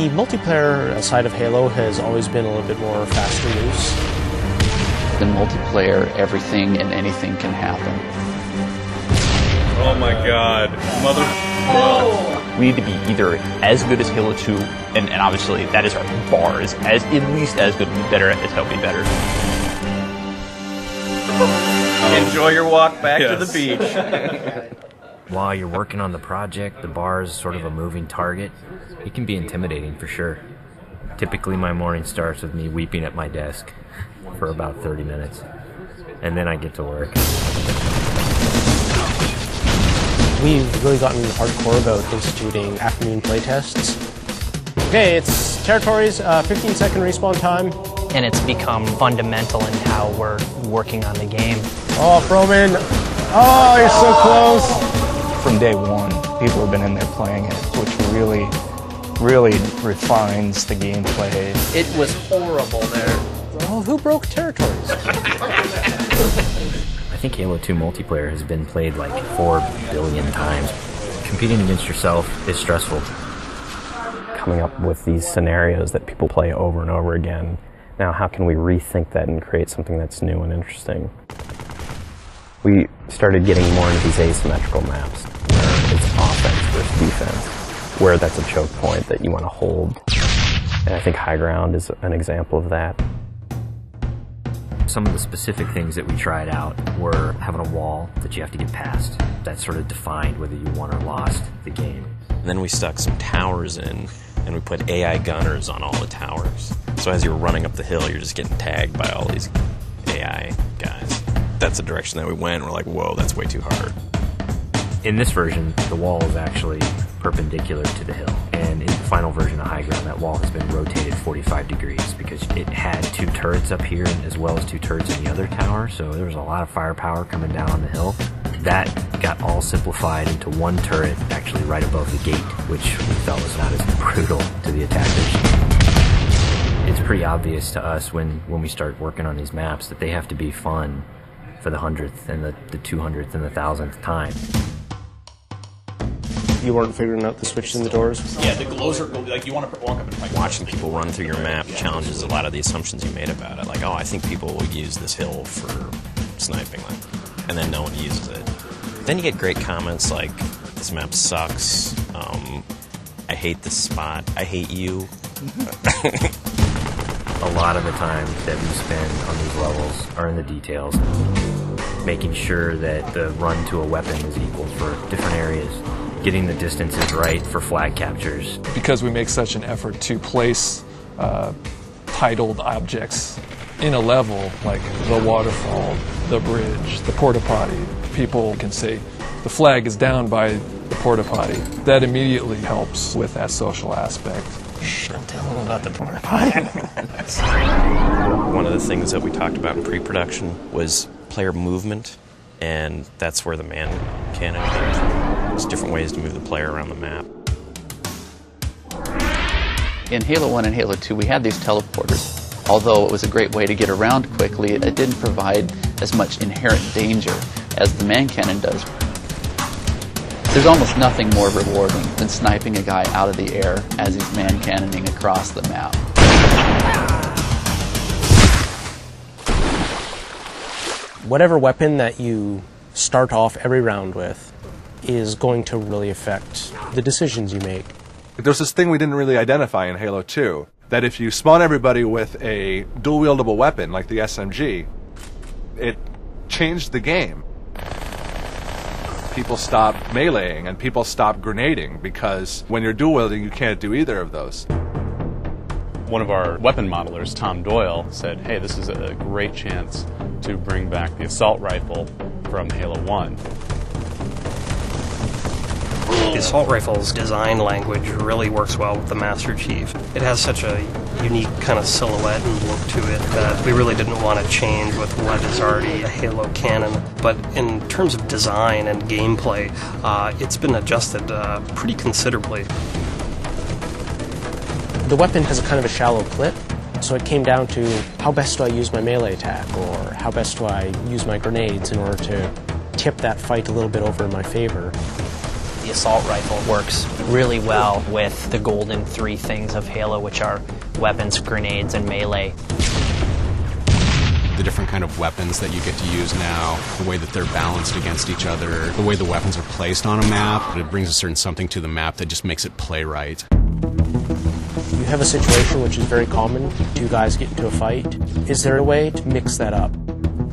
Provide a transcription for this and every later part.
The multiplayer side of Halo has always been a little bit more fast and loose. In multiplayer, everything and anything can happen. Oh my god. Mother... We need to be either as good as Halo 2, and obviously that is our bar, is as at least as good, better as Hell Be Better. Enjoy your walk back to the beach. While you're working on the project, the bar is sort of a moving target. It can be intimidating for sure. Typically my morning starts with me weeping at my desk for about 30 minutes, and then I get to work. We've really gotten hardcore about instituting afternoon playtests. Okay, it's territories, 15-second respawn time. And it's become fundamental in how we're working on the game. Oh, Froman! Oh, you're so close! From day one, people have been in there playing it, which really refines the gameplay. It was horrible there. Oh, who broke territories? I think Halo 2 multiplayer has been played like 4 billion times. Competing against yourself is stressful. Coming up with these scenarios that people play over and over again. Now, how can we rethink that and create something that's new and interesting? We started getting more into these asymmetrical maps, where it's offense versus defense, where that's a choke point that you want to hold. And I think High Ground is an example of that. Some of the specific things that we tried out were having a wall that you have to get past. That sort of defined whether you won or lost the game. And then we stuck some towers in, and we put AI gunners on all the towers. So as you're running up the hill, you're just getting tagged by all these AI guys. That's the direction that we went. We're like, whoa, that's way too hard. In this version, the wall is actually perpendicular to the hill. And in the final version of High Ground, that wall has been rotated 45 degrees because it had 2 turrets up here as well as 2 turrets in the other tower. So there was a lot of firepower coming down on the hill. That got all simplified into 1 turret actually right above the gate, which we felt was not as brutal to the attackers. It's pretty obvious to us when we start working on these maps that they have to be fun for the 100th and the 200th and the 1000th time. You weren't figuring out the switches in the doors? Yeah, the glows are like you want to walk up and like Watching people run through your map challenges a lot of the assumptions you made about it. Like, oh, I think people will use this hill for sniping, and then no one uses it. Then you get great comments like, this map sucks, I hate this spot, I hate you. A lot of the time that we spend on these levels are in the details, making sure that the run to a weapon is equal for different areas, getting the distances right for flag captures. Because we make such an effort to place titled objects in a level, like the waterfall, the bridge, the porta potty, people can say the flag is down by the porta potty. That immediately helps with that social aspect. Don't tell them about the porta potty. One of the things that we talked about in pre-production was player movement, and that's where the man cannon came from. There's different ways to move the player around the map. In Halo 1 and Halo 2, we had these teleporters. Although it was a great way to get around quickly, it didn't provide as much inherent danger as the man cannon does. There's almost nothing more rewarding than sniping a guy out of the air as he's man cannoning across the map. Whatever weapon that you start off every round with is going to really affect the decisions you make. There's this thing we didn't really identify in Halo 2, that if you spawn everybody with a dual-wieldable weapon like the SMG, it changed the game. People stop meleeing and people stop grenading because when you're dual-wielding, you can't do either of those. One of our weapon modelers, Tom Doyle, said, hey, this is a great chance to bring back the assault rifle from Halo 1. The assault rifle's design language really works well with the Master Chief. It has such a unique kind of silhouette and look to it that we really didn't want to change with what is already a Halo canon. But in terms of design and gameplay, it's been adjusted pretty considerably. The weapon has a kind of a shallow clip, so it came down to how best do I use my melee attack, or how best do I use my grenades in order to tip that fight a little bit over in my favor. The assault rifle works really well with the golden three things of Halo, which are weapons, grenades, and melee. The different kind of weapons that you get to use now, the way that they're balanced against each other, the way the weapons are placed on a map, it brings a certain something to the map that just makes it play right. You have a situation which is very common, two guys get into a fight. Is there a way to mix that up?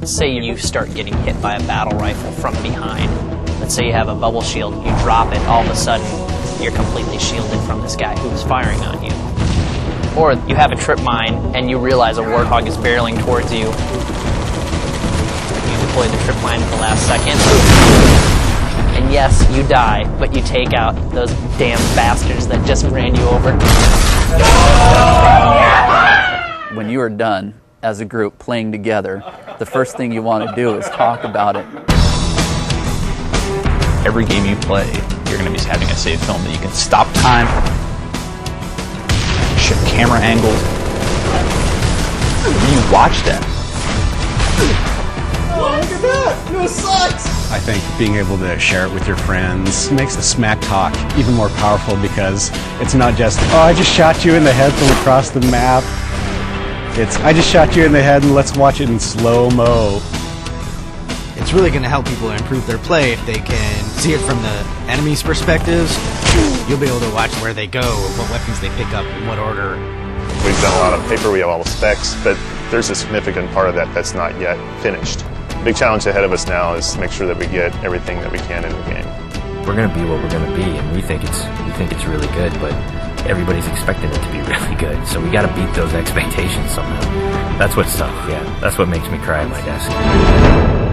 Say you start getting hit by a battle rifle from behind. Let's say you have a bubble shield, you drop it, all of a sudden you're completely shielded from this guy who was firing on you. Or you have a trip mine and you realize a warthog is barreling towards you. You deploy the trip mine at the last second. And yes, you die, but you take out those damn bastards that just ran you over. When you are done as a group playing together, the first thing you want to do is talk about it. Every game you play, you're going to be having a save film that you can stop time, shift camera angles. When you watch that. Oh, look at that! This sucks! I think being able to share it with your friends makes the smack talk even more powerful, because it's not just, oh, I just shot you in the head from across the map. It's, I just shot you in the head and let's watch it in slow-mo. It's really going to help people improve their play if they can see it from the enemy's perspectives. You'll be able to watch where they go, what weapons they pick up, in what order. We've done a lot of paper, we have all the specs, but there's a significant part of that that's not yet finished. The big challenge ahead of us now is to make sure that we get everything that we can in the game. We're going to be what we're going to be, and we think it's really good, but everybody's expecting it to be really good, so we got to beat those expectations somehow. That's what's tough, yeah. That's what makes me cry at my desk.